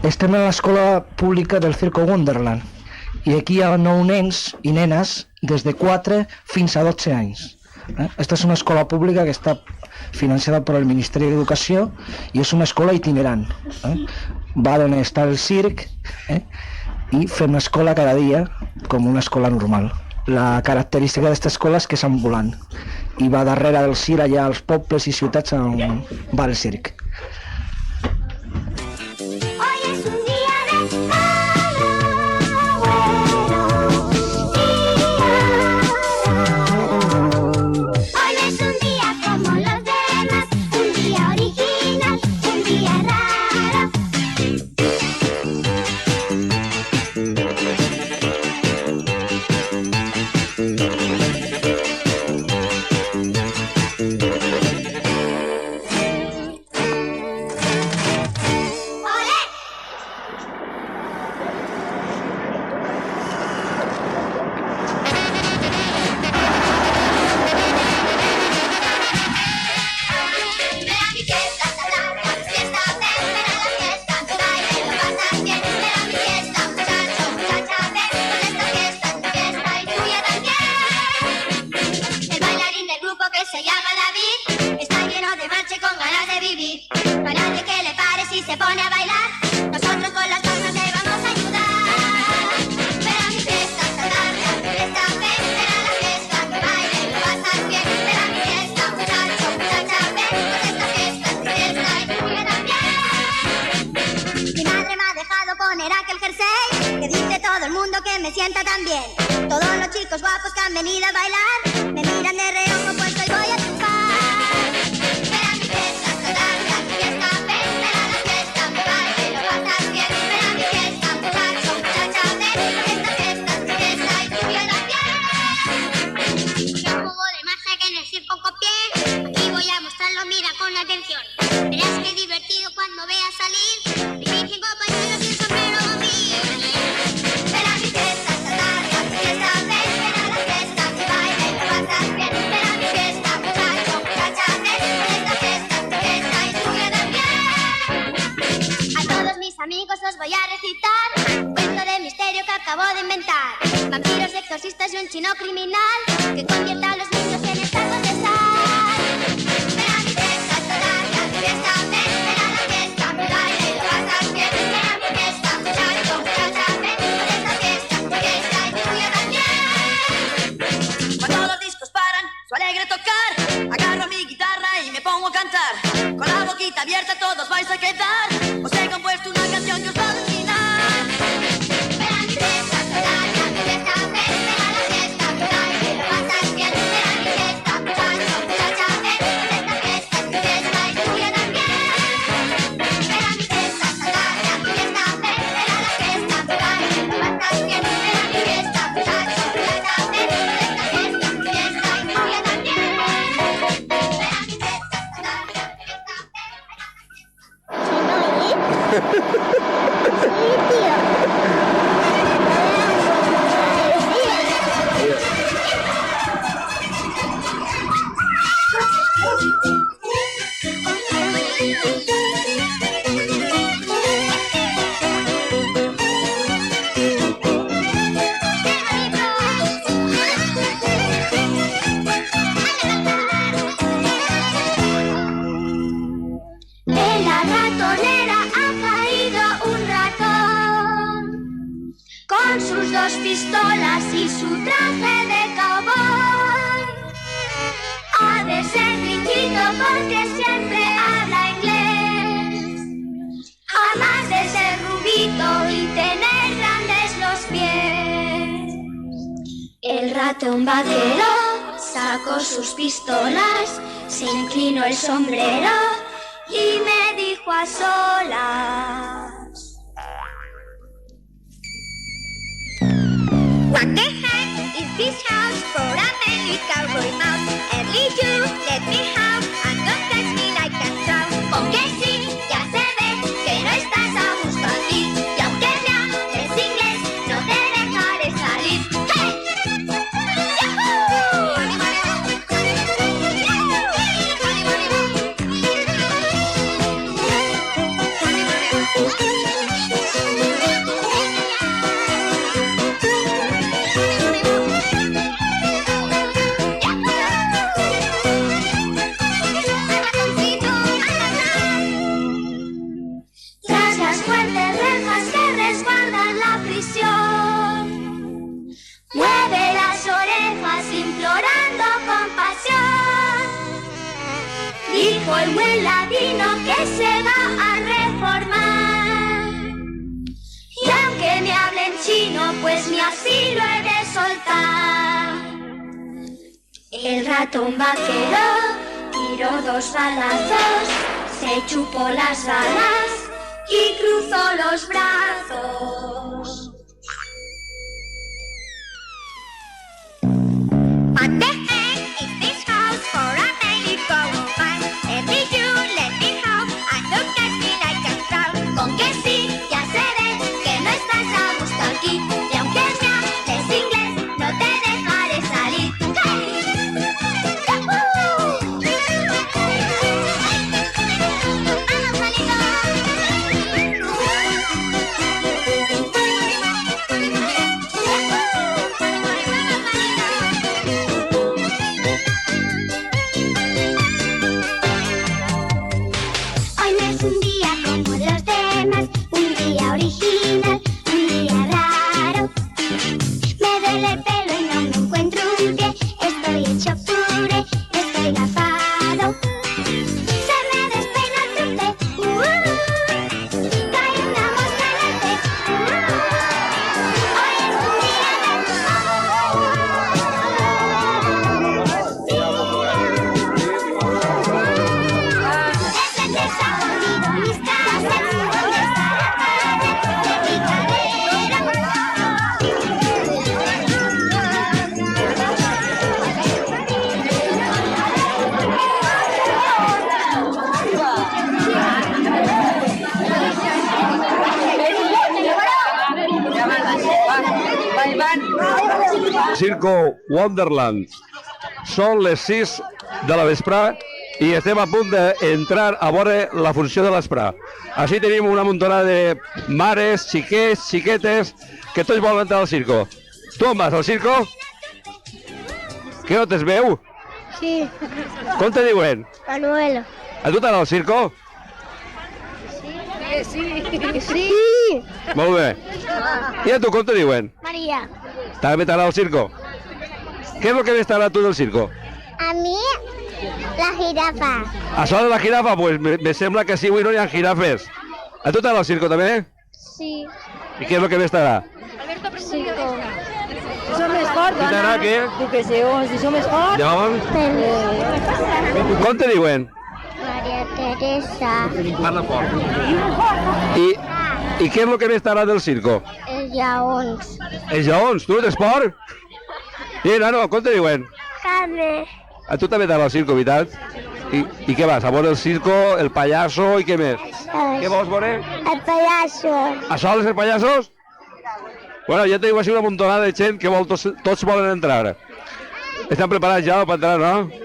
Estem a l'escola pública del Circo Wonderland i aquí hi ha 9 nens i nenes des de 4 fins a 12 anys. Esta és una escola pública que està financiada per el Ministeri d'Educació i és una escola itinerant. Va d'on està el circ i fem escola cada dia com una escola normal. La característica d'aquesta escola és que és ambulant i va darrere del circ allà als pobles i ciutats on va el circ. ratón vaquero sacó sus pistolas, se inclinó el sombrero y me dijo a solas: What the heck is this house for a many cowboy mouse? Early you let me out and don't touch me like a trout. Aunque sí, ya se ve que no estás a gusto aquí, y aunque me hables inglés, no te dejaré salir. ¡Hey! ¡Yahoo! circo el buen ladino que se va a reformar. Y aunque me hablen chino, pues ni así lo he de soltar. El ratón vaquero tiró 2 balazos, se chupó las balas y cruzó los brazos. What the heck is this house for a médico woman? Let me you, let me help, and don't catch me like a clown. Con que sí, ya se ve que no estás a gusto aquí, y aunque me hables inglés, no te dejaré salir. Hoy no es un día como los demás, un día original, un día raro. Me duele el pelo y no me encuentro un pie, estoy hecho puré, estoy gafado. Se me despeina el truque, cae una mosca en el té. Hoy es un día de desaforrido mis casas, ¿dónde está la madre de mi cadera? Circo Wonderland. Són les 6 de la vesprà i estem a punt d'entrar a veure la funció de l'esprà. Així tenim una muntonada de mares, xiquets, xiquetes, que tots volen entrar al circo. Tu on vas, al circo? Que no te'ls veu? Sí, Com te diuen? Manuelo. A tu t'agrada el circo? Sí. Molt bé. I a tu com te diuen? María. També t'agrada el circo? Què és el que més t'agrada a tu del circo? A mí, la jirafa. Això de la jirafa, pues me sembla que sí, avui no hi ha jirafes. A tu t'agrada el circo també? Sí. I què és el que més t'agrada? Circo. Si som més forts, I t'agrada què? Jo què sé, si som més forts... Llavors, com te diuen? María Teresa. Parla fort. I què és el que més t'agrada del circo? Els lleons. Els lleons, tu ets esport? I nano, com te diuen? Carme. A tu també t'agrada el circo, veritat? I què vas? A veure el circo, el payaso i què més? Què vols veure? El payaso. A sols els pallassos? Bueno, ja teniu així una muntonada de gent que vol, tots volen entrar. Estan preparats ja per entrar, no?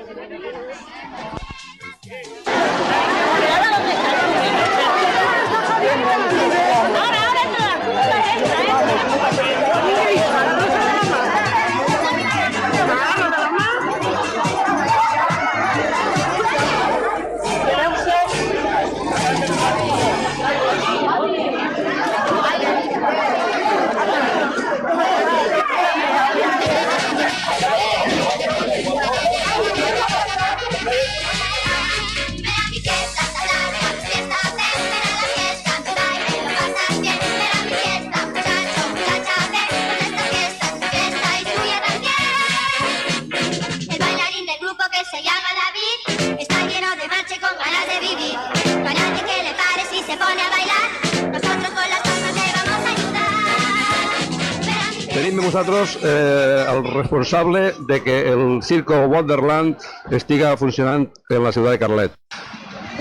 Tenim amb nosaltres el responsable de que el Circo Wonderland estiga funcionant en la ciutat de Carlet.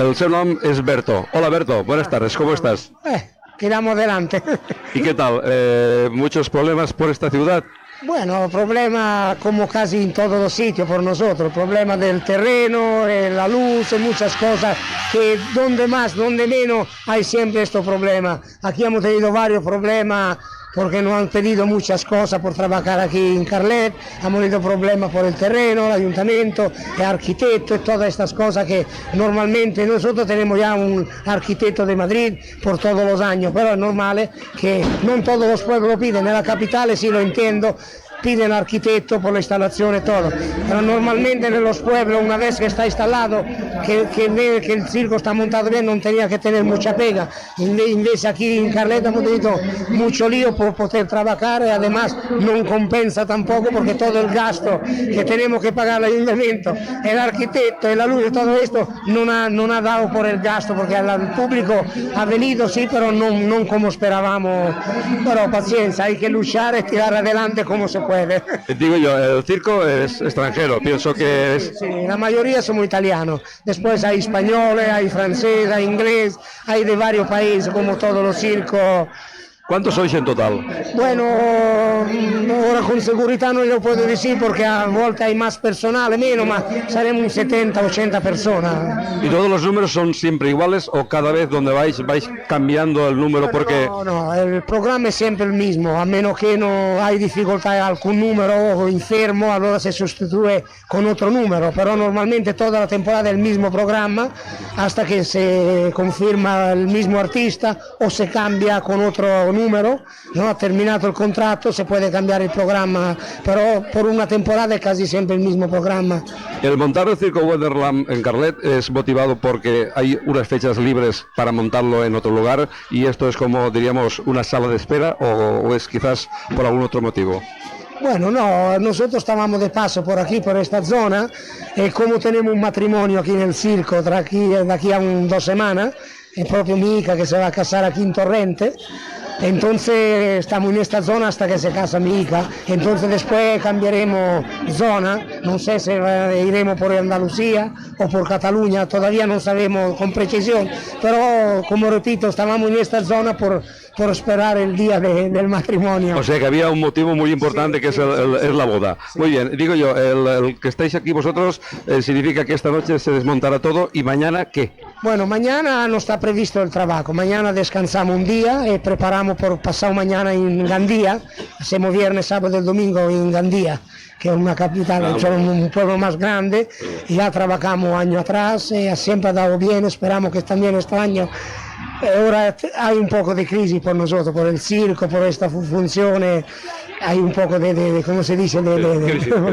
El seu nom és Berto. Hola Berto, buenas tardes, ¿cómo estás? Tiramos adelante. ¿Y qué tal? ¿Muchos problemas por esta ciudad? Bueno, problema como casi en todos los sitios por nosotros, problema del terreno, la luz, muchas cosas, que donde más, donde menos hay siempre estos problemas. Aquí hemos tenido varios problemas porque nos han pedido muchas cosas por trabajar aquí en Carlet, hemos tenido problemas por el terreno, el ayuntamiento, el arquitecto y todas estas cosas que normalmente nosotros tenemos ya un arquitecto de Madrid por todos los años, pero es normal que no todos los pueblos lo piden, en la capital sí lo entiendo, piden arquitecto por la instalación y todo. Pero normalmente en los pueblos, una vez que está instalado, que ve que el circo está montado bien, no tenía que tener mucha pega. En vez aquí en Carlet hemos tenido mucho lío por poder trabajar y además no compensa tampoco porque todo el gasto que tenemos que pagar al ayuntamiento, el arquitecto, la luz y todo esto no ha dado por el gasto porque el público ha venido sí, pero no como esperábamos. Pero paciencia, hay que luchar y tirar adelante como se puede. Digo yo, el circo es extranjero, pienso que es... Sí, la mayoría somos italianos, después hay españoles, hay franceses, hay inglés, hay de varios países como todos los circos. ¿Cuántos sois en total? Bueno, ahora con seguridad no lo puedo decir porque a volte hay más personal, menos, mas seremos 70, 80 personas. ¿Y todos los números son siempre iguales o cada vez donde vais cambiando el número? Porque No, el programa es siempre el mismo, a menos que no hay dificultad en algún número o enfermo, allora se sustituye con otro número, pero normalmente toda la temporada es el mismo programa hasta que se confirma el mismo artista o se cambia con otro número, ¿no? Ha terminato el contrato, se puede cambiar el programa, pero por una temporada es casi siempre el mismo programa. el montar el Circo Wonderland en Carlet es motivado porque hay unas fechas libres para montarlo en otro lugar y esto es como diríamos una sala de espera o es quizás por algún otro motivo. Bueno, no, nosotros estábamos de paso por aquí, por esta zona, y como tenemos un matrimonio aquí en el circo, de aquí a 2 semanas, es propio mi hija que se va a casar aquí en Torrente, entonces estamos en esta zona hasta que se casa mi hija, entonces después cambiaremos zona, no sé si iremos por Andalucía o por Cataluña, todavía no sabemos con precisión, pero como repito, estábamos en esta zona por esperar el día del matrimonio. O sea que había un motivo muy importante, sí, que es la boda. Sí. Muy bien, digo yo, el que estáis aquí vosotros significa que esta noche se desmontará todo y mañana ¿qué? Bueno, mañana no está previsto el trabajo, mañana descansamos un día y preparamos por pasado mañana en Gandía, hacemos viernes, sábado y domingo en Gandía, que es una capital, un pueblo más grande, y ya trabajamos año atrás, y siempre ha dado bien, esperamos que también este año. Ahora hay un poco de crisis por nosotros, por el circo, por esta función, hay un poco de ¿cómo se dice?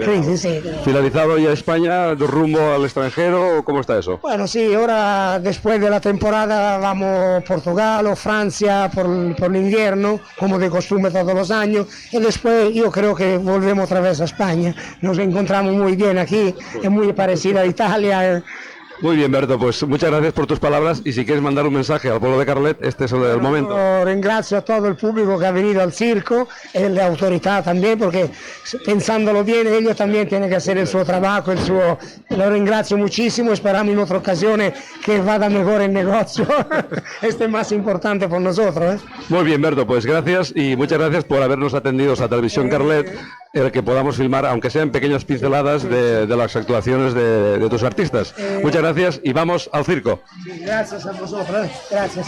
Crisis, sí. ¿Finalizado ya España, rumbo al extranjero, cómo está eso? Bueno, sí, ahora después de la temporada vamos a Portugal o Francia por el invierno, como de costumbre todos los años, y después yo creo que volvemos otra vez a España. Nos encontramos muy bien aquí, es muy parecida a Italia. Muy bien, Berto, pues muchas gracias por tus palabras y si quieres mandar un mensaje al pueblo de Carlet, este es el momento. Ringrazio a todo el público que ha venido al circo y la autoridad también, porque pensándolo bien, ellos también tienen que hacer el suo trabajo, lo ringrazio muchísimo, esperamos en otra ocasión que vaya mejor el negocio, este es más importante por nosotros. Muy bien, Berto, pues gracias y muchas gracias por habernos atendido a Televisión Carlet, el que podamos filmar, aunque sean pequeñas pinceladas de las actuaciones de tus artistas. Muchas gracias y vamos al circo. Sí, gracias a vosotros, gracias.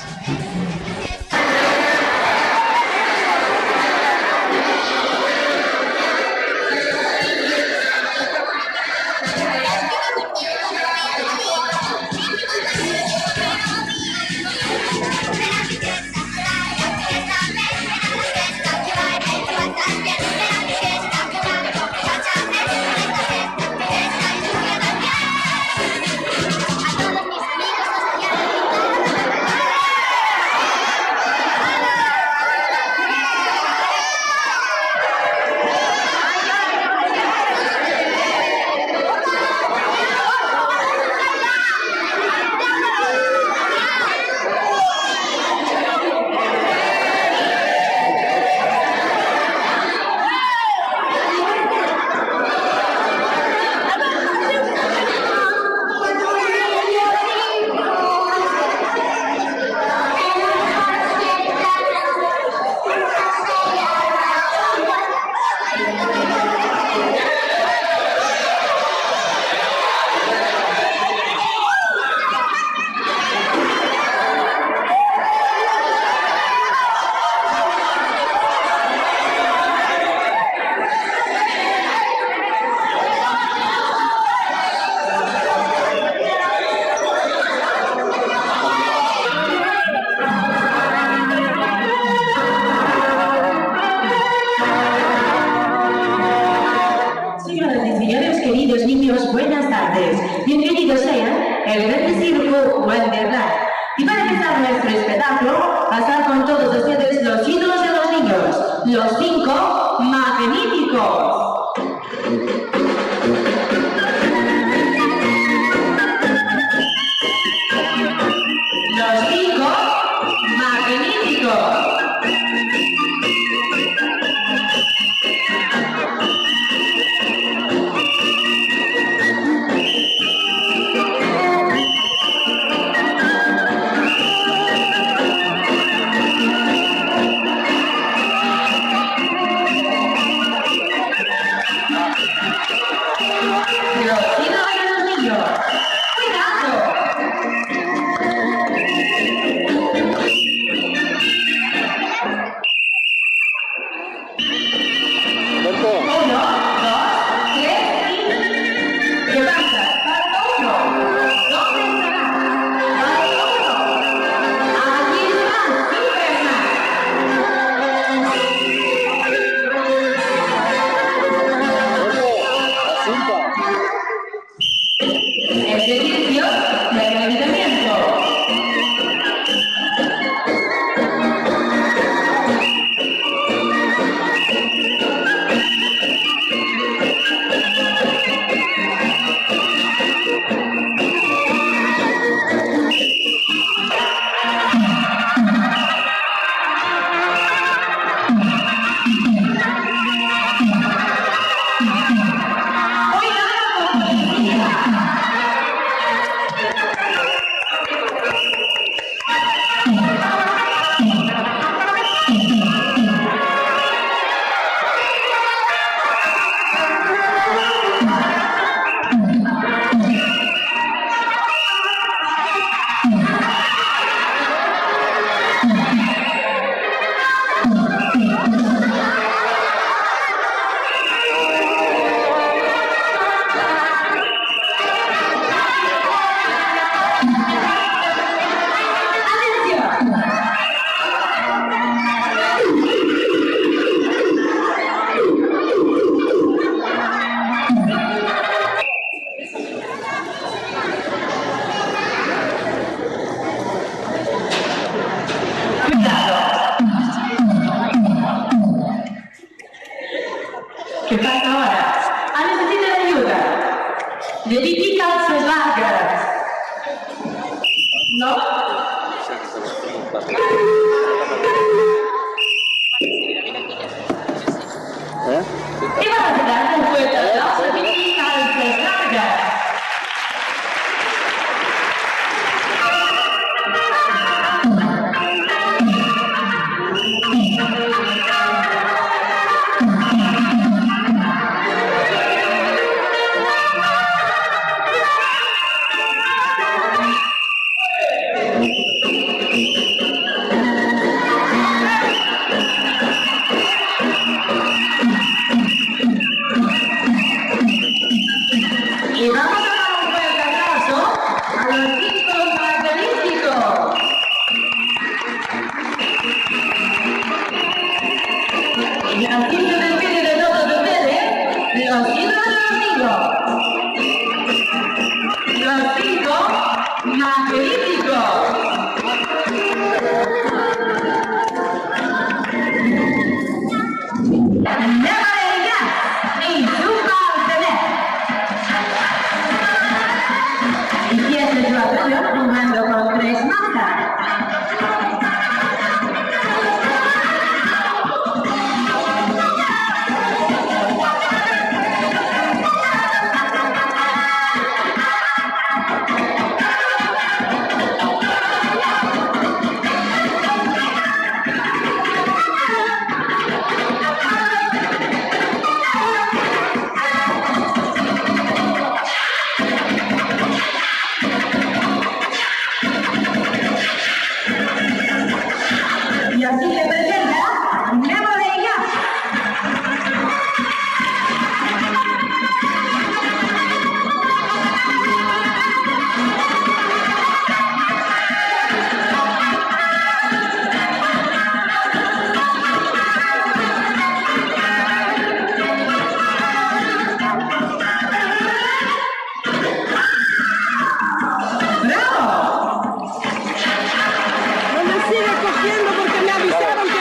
Los 5 magníficos. Los 5 magníficos. ¿Qué pasa ahora? ¿Necesitan ayuda? ¿Necesitan Slackers? ¿No? ¿Qué van a quedar con fuerza? ¿No? ¿Necesitan Slackers? Y vamos a dar un fuerte aplauso a los 5 magníficos. Y así se despide de todos ustedes, los 5 de los 5 magníficos. Jugando con 3 mazas. Y así se presenta Memo de Jazz. ¡Bravo! No me sigue cogiendo porque me avisaron que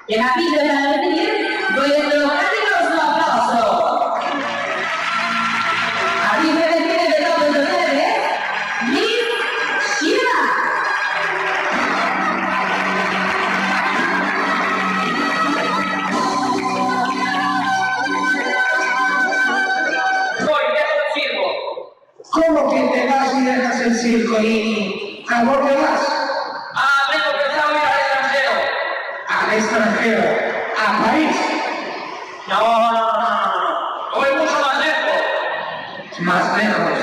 En la pista de la voy a colocar un aplauso. Aquí me detiene de todo el poder, Miss Sheila. Voy, dejo el circo. ¿Cómo que te vas y dejas el circo y a dónde vas? Ah, tengo pensado ir al extranjero. Al extranjero, a París, No. Voy mucho más lejos. más lejos,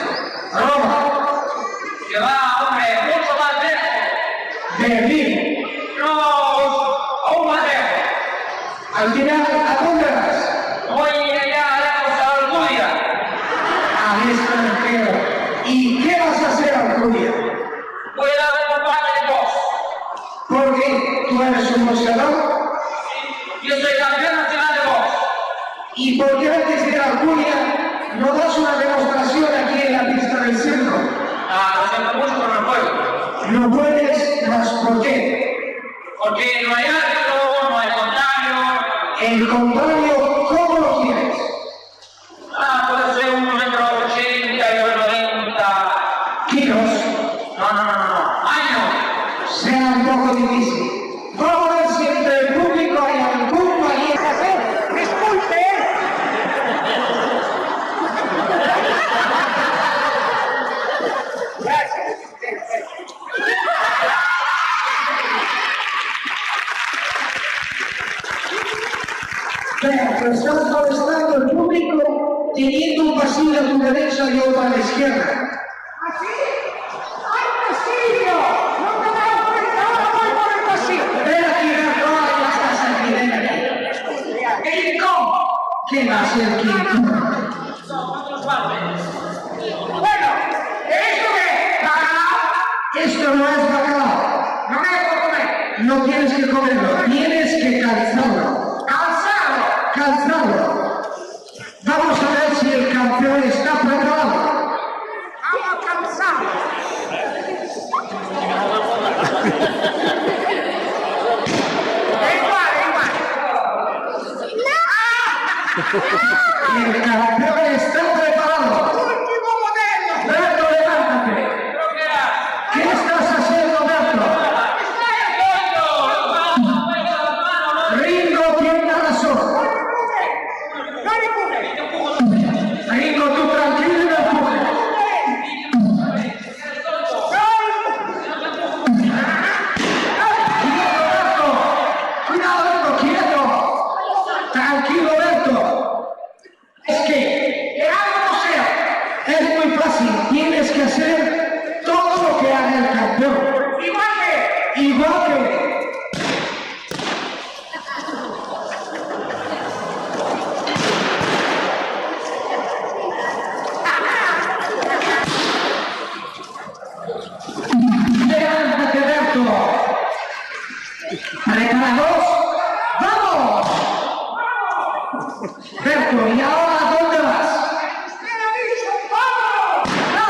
Roma, Que va, hombre, mucho más lejos. Berlín. No, aún más lejos. Al final, ¿a dónde vas? Voy allá lejos a Alcudia. Al extranjero. ¿Y qué vas a hacer, Alcudia? Voy a dar un parte de voz. ¿Por qué? ¿Tú eres un boxeador? Yo soy campeón nacional de voz. ¿Y por qué antes de ir a Alcudia no das una demostración aquí en la pista del circo? Ah, lo siento mucho, pero no puedo. No puedes, más ¿por qué? Porque no hay árbitro, no hay contrario. El contrario, ¿cómo lo quieres? Ah, puede ser 1,80 m y 90 Kilos, No. Años. sea un poco difícil. Vamos a ver si entre el público hay algún valiente. ¡Disculpe! Vea, pero estás molestando al público teniendo un pasillo a tu derecha y otro a la izquierda. Ven aquí, no hay estás aquí, ven aquí. ¡King Kong! ¿Qué va a ser King Kong? Bueno, ¿esto qué? ¿Bacalao? Esto no es bacalao. No me lo puedo comer. No tienes que comerlo, tienes que calzarlo. ¡Calzado! Calzarlo. Vamos a ver si el campeón está preparado. ¡Vamos a calzado! El campeón está preparado. ¡Último modelo! Berto, levántate. ¿Pero qué era? ¿Qué estás haciendo, Berto? ¡Está el fondo! ¡Las manos! Ringo tiene razón. tienes que hacer todo lo que haga el campeón. Igual que... Levántate, Berto. ¿Preparados? ¡Vamos! Berto, ¿y ahora a dónde vas? ¡No!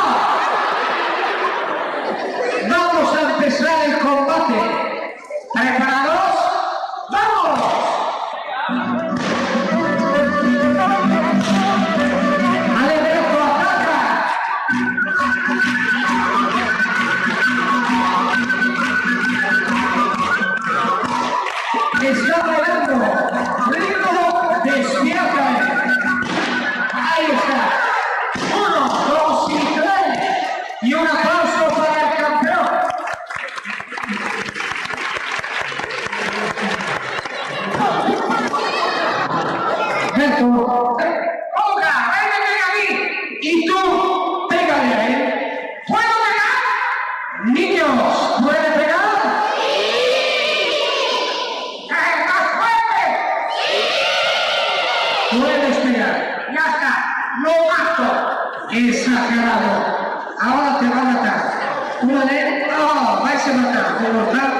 Vamos a empezar el combate. ¿Preparados? ¡Vamos! ¡Ale, Berto, ataca! Está pegando. Ritmo, despierta. Ahí está. 1, 2 y 3. Y un aplauso para el campeón. Beto. Olga, ven a pegar a mí. Y tú, pégale a él. ¿Puedo pegar? Niños, ¿puede pegar? Puedes pegar. Ya está. Lo mato. Exagerado. Ahora te va a matar. Una de... ¡Oh! Vais a matar. ¿Te matar?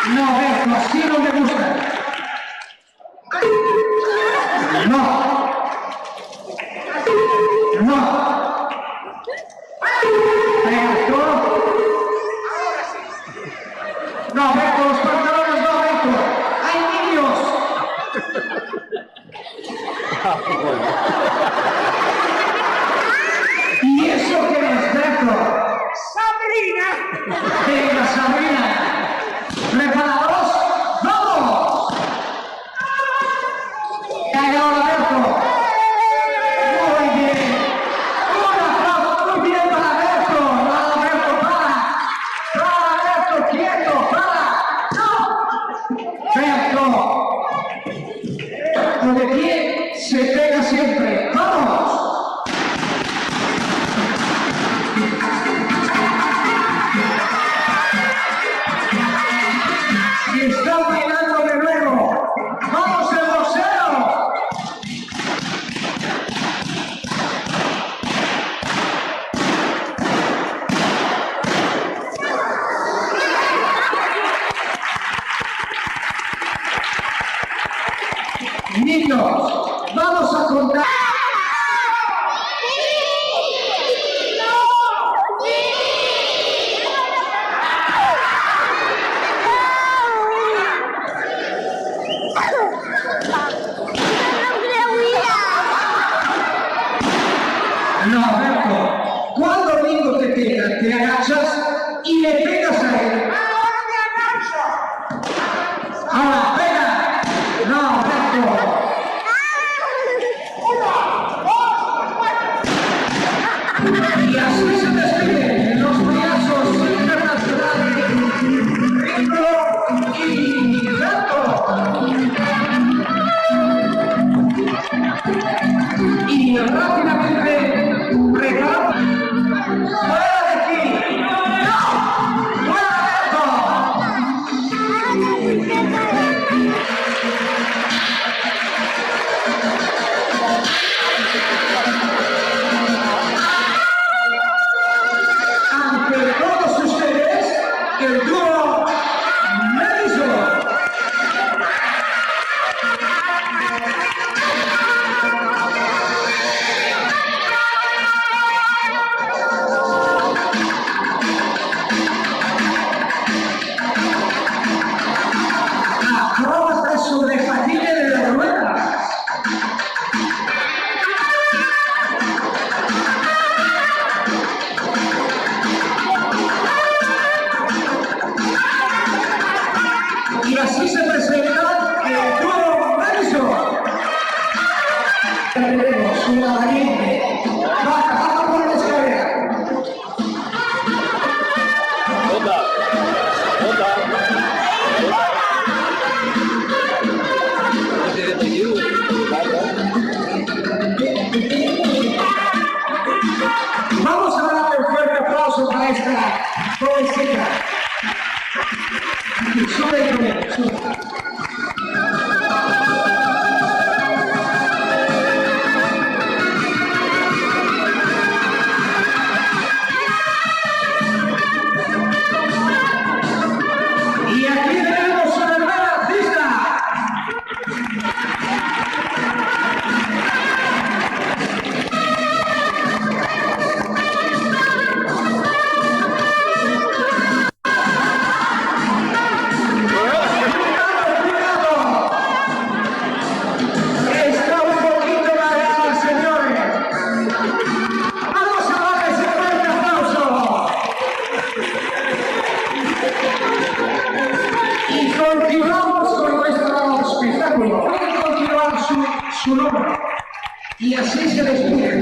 No, Berto, así no me gusta. No. No. Berto. No, Berto, los pantalones no, Berto. Hay niños. ¿Y eso qué es, Berto? Sabrina. Venga, Sabrina. ¿Preparados? ¡Vamos! ¡Y ahora, Berto! Muy bien. Un aplauso muy bien para Berto. ¡Para, Berto, para! ¡Para, Berto, quieto! ¡Para! ¡No! Berto. Lo de pie se pega siempre. ¡Vamos! Están bailando de nuevo. ¡Vamos, el boxeo! Niños, vamos a contar. No, Berto, cuando Ringo te pega, te agachas y le pegas a él. Ahora, pega. No, Berto. Y así se despiden en los payasos internacionales Ringo y Berto. Y rápidamente prepara. ¡Fuera de aquí! ¡No! ¡Fuera, ante todos ustedes, el dúo Madison. Acróbata sobre patines de las ruedas. Jovencita. Sube, sube. Y aquí tenemos una nueva artista. Está un poquito largada, señores. Vamos a darle ese fuerte aplauso. Y continuamos con nuestro espectáculo. Puede continuar su nombre. Y así se despide.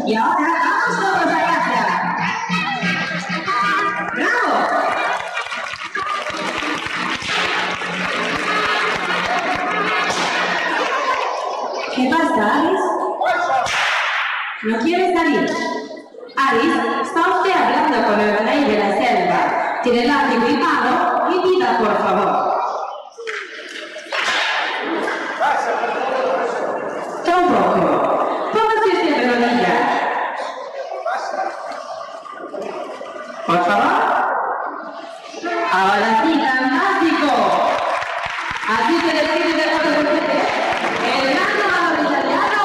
Y ahora vamos todos a casa. ¡Bravo! ¿Qué pasa, Aris? ¿No quieres salir? Aris, está usted hablando con el rey de la selva. Tiene látigo y palo y vida, por favor. Tampoco. Póngase usted de rodillas. Por favor. Ahora sí, fantástico. Así se despide de todos ustedes. El gran italiano,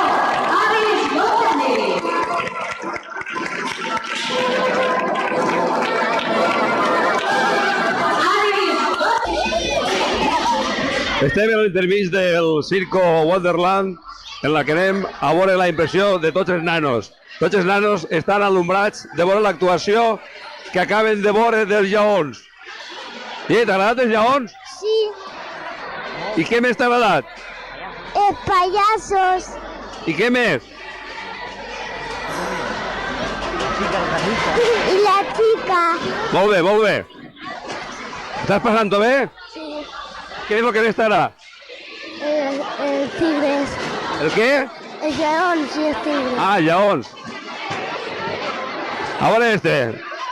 Aris Botany. Estem a l'entrevist del Circo Wonderland, en la que anem a veure la impressió de tots els nanos. Tots els nanos estan alumbrats de veure l'actuació que acaben de veure dels lleons. I t'ha agradat els lleons? Sí, I què més t'ha agradat? payasos. I què més? Y la chica. Molt bé, molt bé. Estàs passant-ho bé? Sí, Què és el que més t'agrada? el tigres. El què? El león, sí, el tigre. Ah, lleons. A veure este.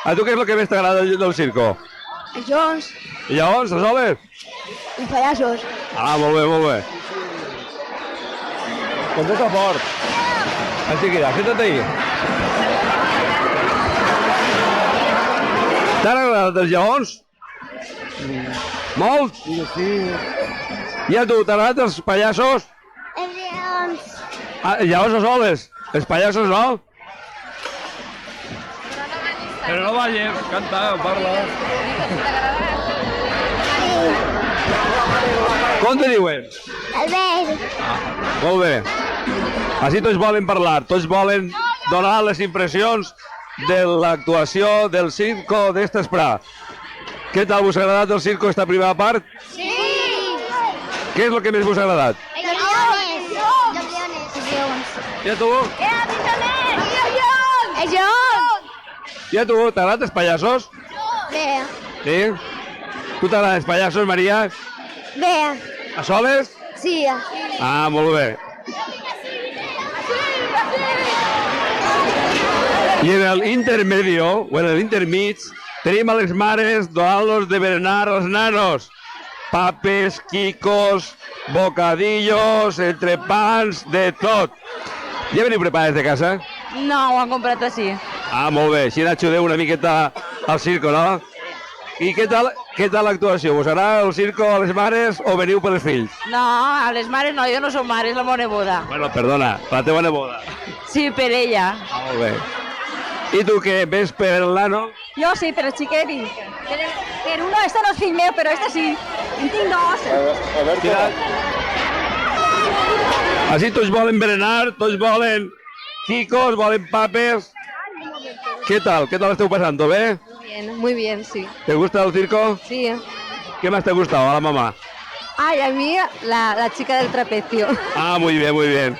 A tu què és el que més t'agrada del circo? Els lleons, Lleons, els homes? els payasos. Ah, molt bé, molt bé. Contesta fort. Així que ja, senta't ahí. T'han agradat els lleons? Molt? Sí. I a tu, t'han agradat els pallassos? Els lleons. Ah, els lleons els homes. Els pallassos no? Però no balles, canta, parla. Com te diuen? Albert. Molt bé. Així tots volen parlar, tots volen donar les impressions de l'actuació del circo d'este Esprà. Què tal, vos ha agradat el circo esta primera part? Sí! Què és el que més vos ha agradat? Els lleons. I a tu? Els lleons! I a tu, t'agraden els pallassos? Bé. Sí? Tu t'agraden els pallassos, Maria? Bé. A soles? Sí. Ah, molt bé. I en el intermedio, o en el intermig, tenim a les mares donant-los de berenar als nanos. Papes, quicos, bocadillos, entrepans, de tot. Ja veniu preparats de casa? No, ho han comprat així. Ah, molt bé. Així n'ajudeu una miqueta al circo, no? I què tal l'actuació? Vos agrada el circo a les mares o veniu per els fills? No, a les mares no, jo no som mare, és la meva neboda. Bueno, perdona, la teva neboda. Sí, per ella. Ah, molt bé. I tu què, ves per el nano? Jo sí, per el xiquet vinc. Per uno, este no és fill meu, però este sí. En tinc dos. Així tots volen berenar, tots volen quicos, volen papes. ¿Qué tal? ¿Qué tal esteu pasando? ¿Bé? Muy bien, sí. ¿Te gusta el circo? Sí. ¿Qué más te ha gustado a la mamá? Ay, a mí la chica del trapecio. Ah, muy bien, muy bien.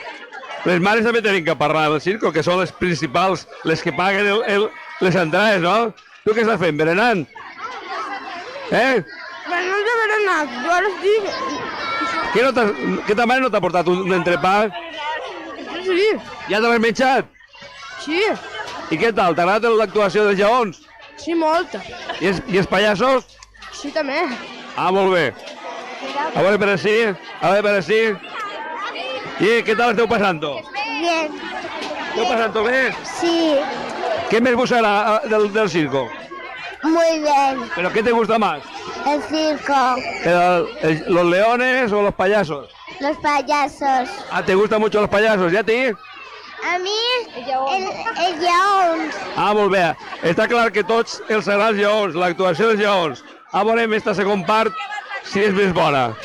Les mares també tenen que parlar del circo, que són les principals, les que paguen les entrades, no? Tu què estàs fent, berenant? Eh? No he berenat, jo ara estic... Que ta mare no t'ha portat un entrepà? Sí. Ja te l'has menjat? Sí. I què tal? T'ha agradat l'actuació dels lleons? Sí, molt. I els pallassos? Sí, també. Ah, molt bé. A veure per així, a veure per així. I què tal esteu passant-ho? Bien. ¿Esteu passant-ho bé? Sí. ¿Qué me gusta del circo? Muy bien. ¿Pero qué te gusta más? El circo. ¿Los leones o los payasos? Los payasos. Ah, ¿te gustan mucho los payasos? ¿Y a ti? A mi, el lleón. Ah, molt bé. Està clar que tots els sagrats lleons, l'actuació dels lleons. A veurem esta segona part, si és més bona.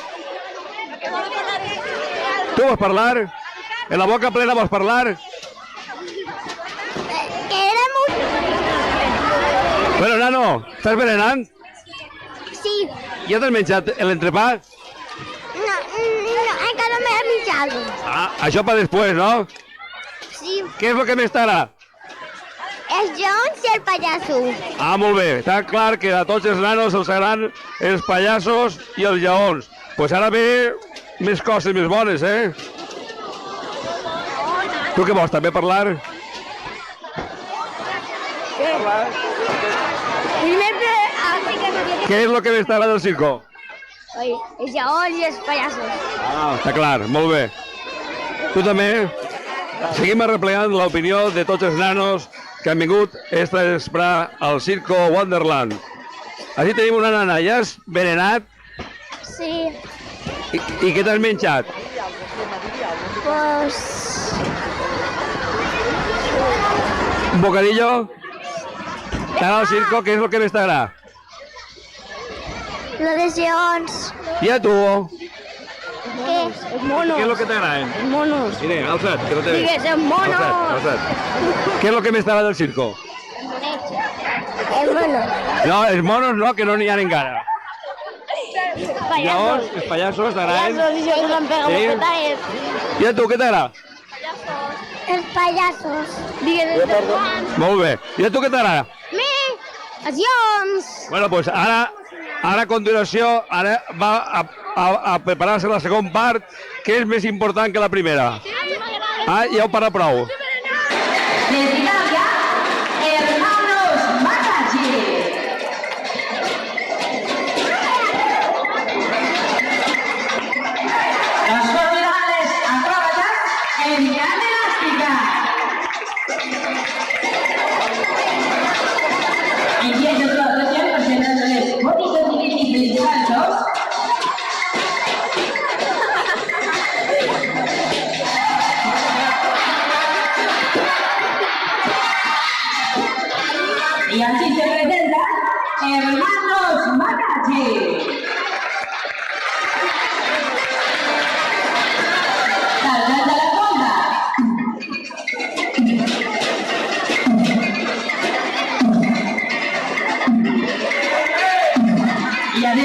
Tu vols parlar? En la boca plena vols parlar? Que éramos... Bueno, nano, estàs berenant? Sí. Ja t'has menjat l'entrepà? No, encara no m'he menjat. Ah, això per després, no? Sí. Què és el que més t'agrada? Els lleons i el pallasso. Ah, molt bé. Està clar que a tots els nanos els agraden els pallassos i els lleons. Pues ara ve més coses més bones, eh? Tu què vols, també parlar? Què és el que més t'agrada del circo? Els lleons i els pallassos. Ah, està clar, molt bé. Tu també? Seguim arreplegant l'opinió de tots els nanos que han vingut esta vesprà al Circo Wonderland. Així tenim una nana, ja has berenat? Sí. I què t'has menjat? Pues... Un bocadillo? T'agrada el circo? Què és el que més t'agrada? Lo dels lleons. I a tu? Què? Els monos. Què és el que t'agrada? Els monos. Mire, alça't, que no te veig. Digues, els monos. Alça't. Què és el que més t'agrada del circo? Els monos. No, els monos no, que no n'hi ha encara. Lleons, els pallassos t'agraden? Pallassos, i jo em pego bofetades. I a tu, què t'agrada? Els pallassos. Digues, els lleons. Molt bé. I a tu què t'agrada? Mi, els lleons. Bueno, pues ara a continuació, ara va a preparar-se la segona part, que és més important que la primera. Ah, ja ho para prou. Desde Italia, hermanos Matachi. Los formidables acróbatas en gran elástica. Empieza su actuación presentándoles bonitos y difíciles saltos.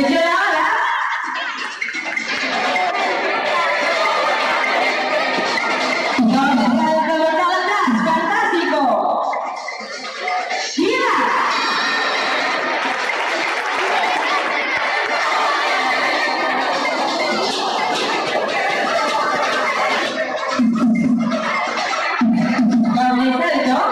atención ahora. ¿Dónde está el colocado atrás? ¡Fantástico! ¡Sheila! ¿Dónde está el top?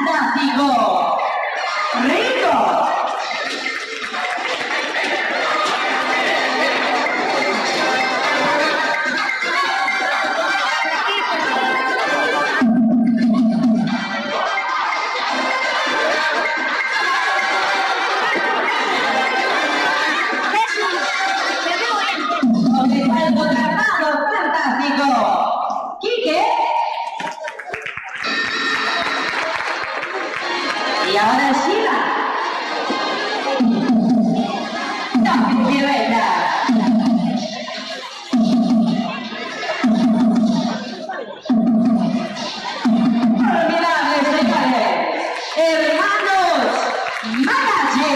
¡Fantástico! ¡Rico! ¿Dónde está el contratado? ¡Fantástico! ¡Quique! Y ahora Sheila. No, pirueta. Formidable, señores. Hermanos Magachi.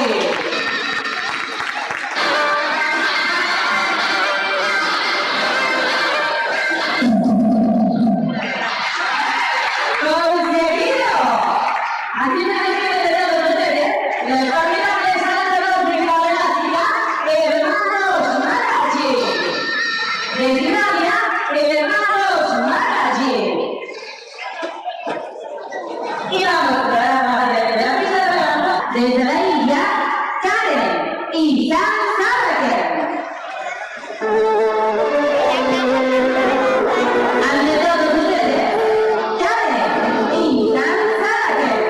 ¡Conseguido! Así me despiden de todos ustedes. Los formidables ganadores de la elástica, hermanos Magachi. De Italia, hermanos Magachi. Y vamos desde la pista desde la India, Karen y Sam Sarraker. Ante todos ustedes, Karen y Sam Sarraker.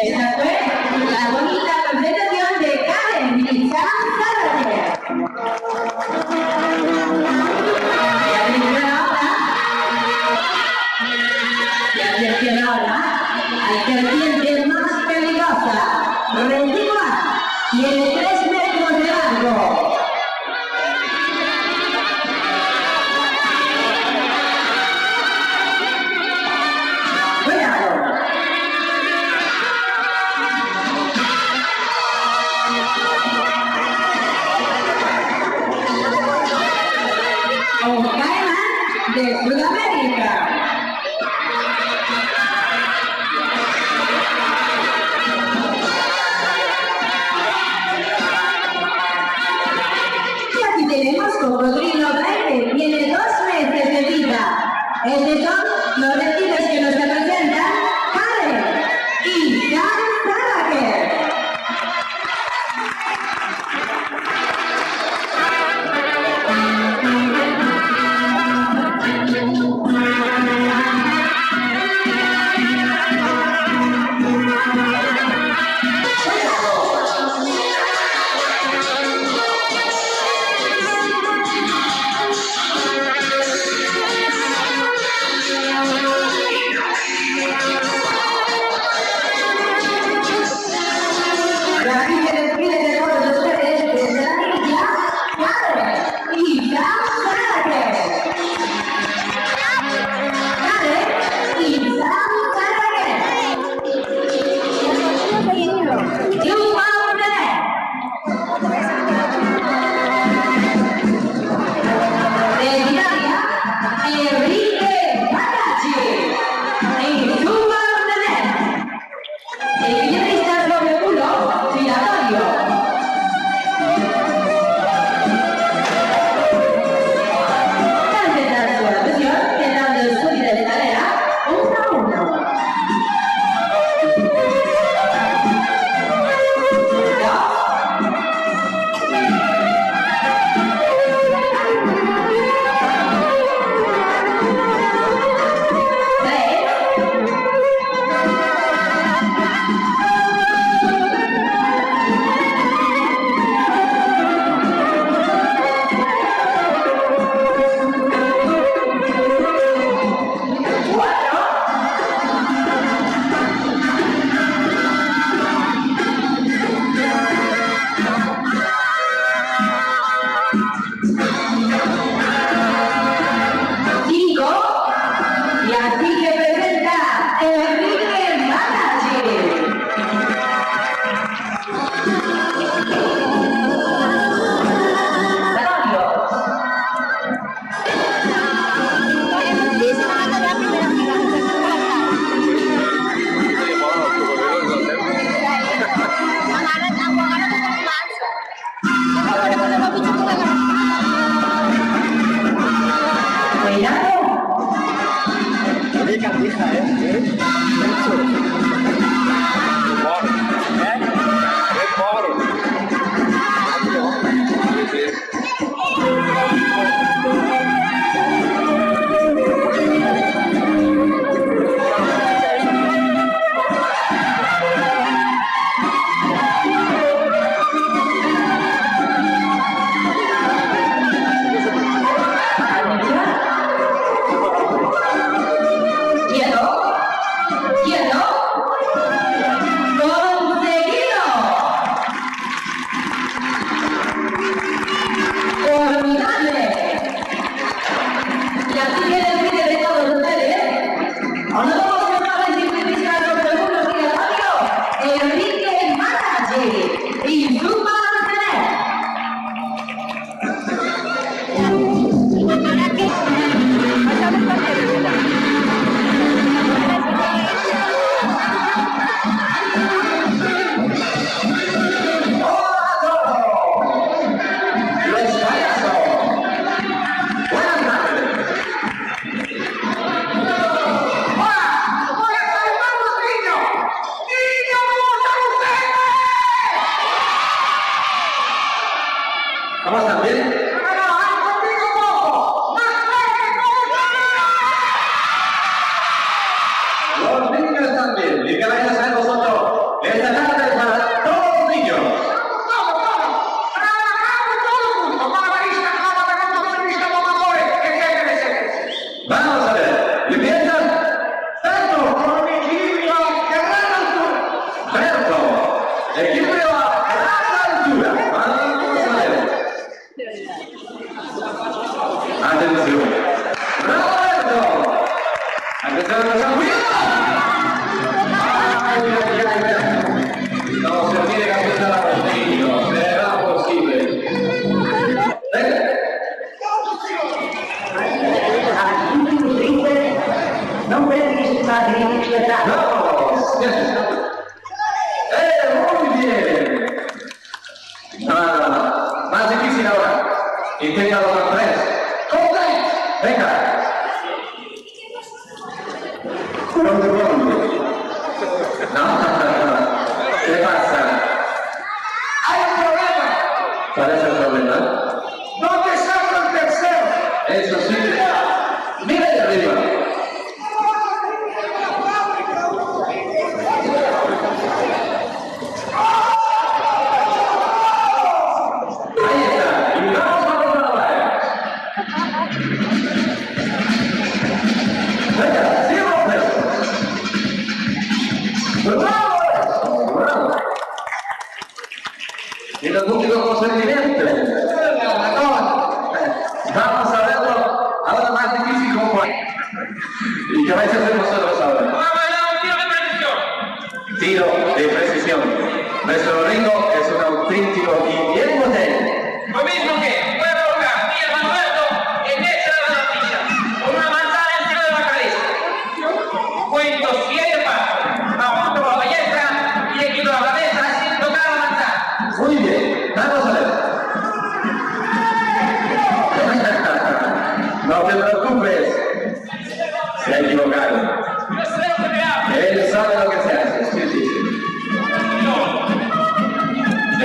Esta fue la bonita presentación de Karen y Sam Sarraker. Y atención ahora, al serpiente más peligrosa, Rentigua, tiene 3 metros de largo. Cuidado. Un caimán de Sudamérica. y suba a tener. Equilibristas doble 1, giratorio. Cuento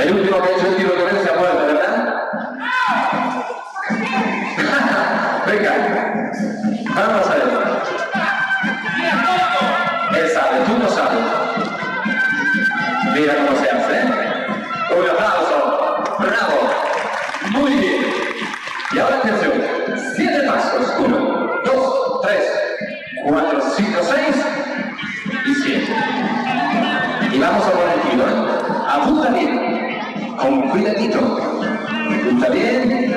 El último que ha hecho el tiro con él se ha muerto, ¿verdad? Venga, vamos a ver. Él sabe, tú no sabes. Mira cómo se hace, ¿eh? Un aplauso. Bravo. Muy bien. Y ahora atención. 7 pasos. 1, 2, 3, 4, 5, 6 y 7. Y vamos a poner el tiro, ¿eh? Apunta bien. Con cuidadito. Apunta bien.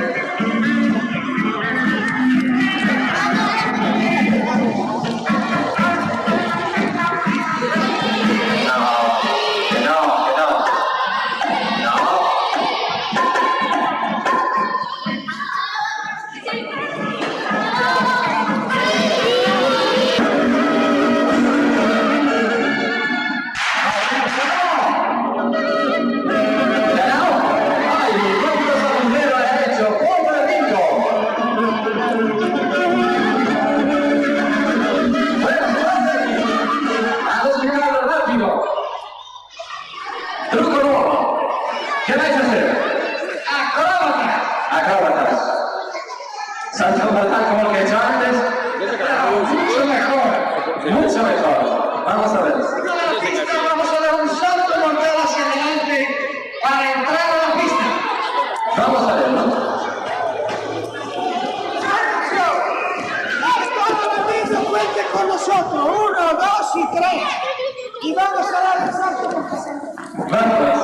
Truco nuevo. ¿Qué vais a hacer? Acróbatas. Acróbatas. Salto mortal como el que he hecho antes. Mucho mejor. Mucho mejor. Vamos a ver. Vamos a dar un salto mortal hacia adelante para entrar a la pista. Vamos a ver, ¿no? Cuente con nosotros. 1, 2 y 3. Y vamos a dar el salto mortal. Vamos.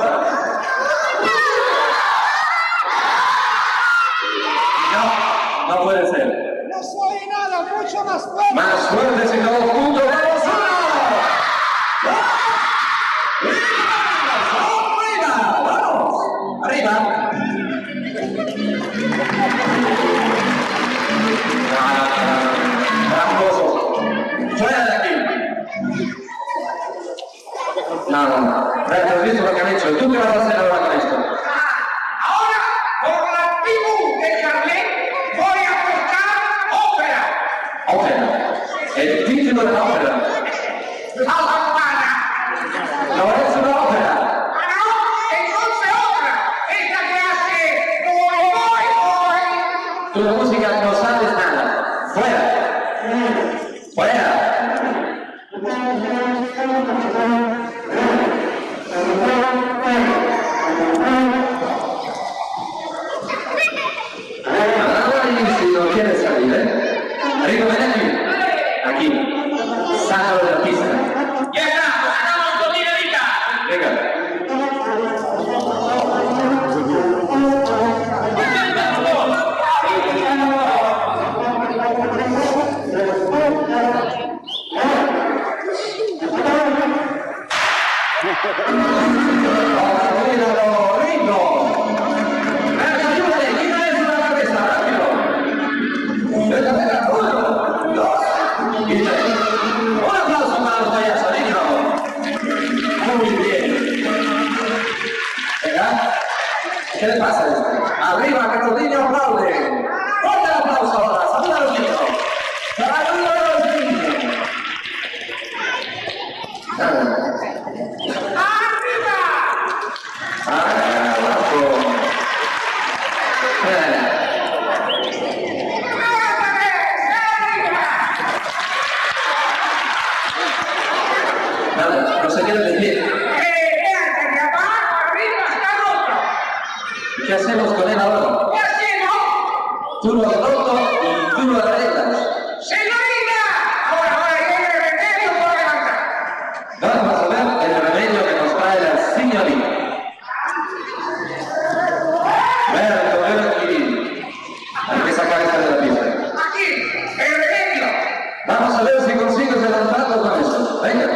No, no puede ser. No soy nada, mucho más fuerte. Más fuertes y todos juntos. ¡Vamos! ¡Arriba! ¡Vamos! ¡Arriba! ¡Vamos! ¡Fuera de aquí! No. ¿Has visto lo que han hecho? ¿Tú qué vas a hacer ahora con esto? Ahora, por la tribu de Carlet, voy a tocar ópera. Ópera. El título de la ópera. La campana. No es una ópera. Ah, no, entonces otra. Esta que hace voy. Tú de música no sabes nada. Fuera. Fuera. Ahora, si no quieres salir, ¿eh? Rico, ven aquí. Aquí. Sácalo de la pista. Ya está, ganamos con dinerita. Venga. ¡Míralo, Rico! ¡Venga, ayúdale! ¡Quítale eso de la cabeza! ¡Rápido! ¡Venga! 1, 2 y 3. ¡Un aplauso para los payasos, niño! Muy bien. Venga. ¿Qué le pasa a esto? ¡Arriba, que los niños aplauden! ¡Fuerte el aplauso ahora! ¡Saluda a los niños! ¡Saluda a los niños! Nada, no se quede de pie. ¿Qué hacemos con él ahora? Tú lo has roto y tú lo arreglas. Vamos a ver el remedio que nos trae la señorita. Ven aquí. Hay que sacar esta de la pista. Vamos a ver si consigues el contrato con eso. Venga.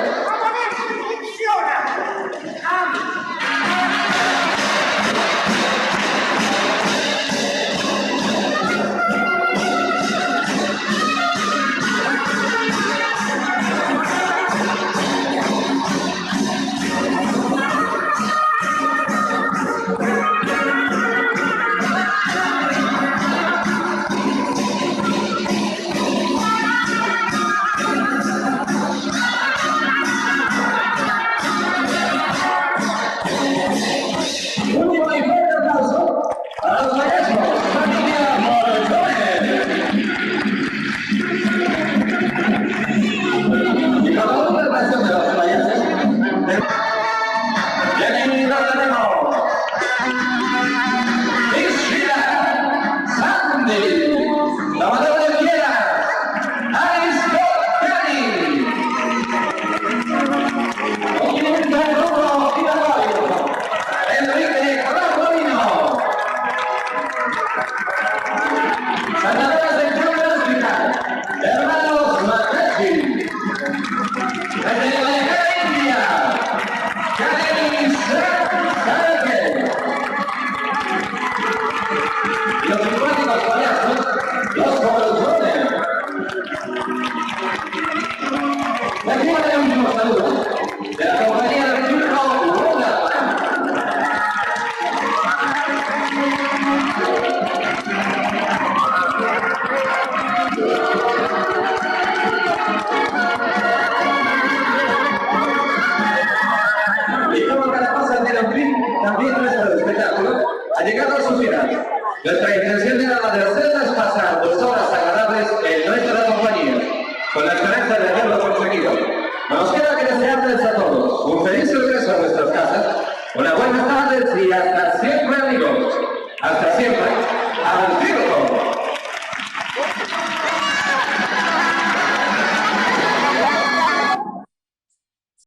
buenas tardes y hasta siempre, amigos. Hasta siempre.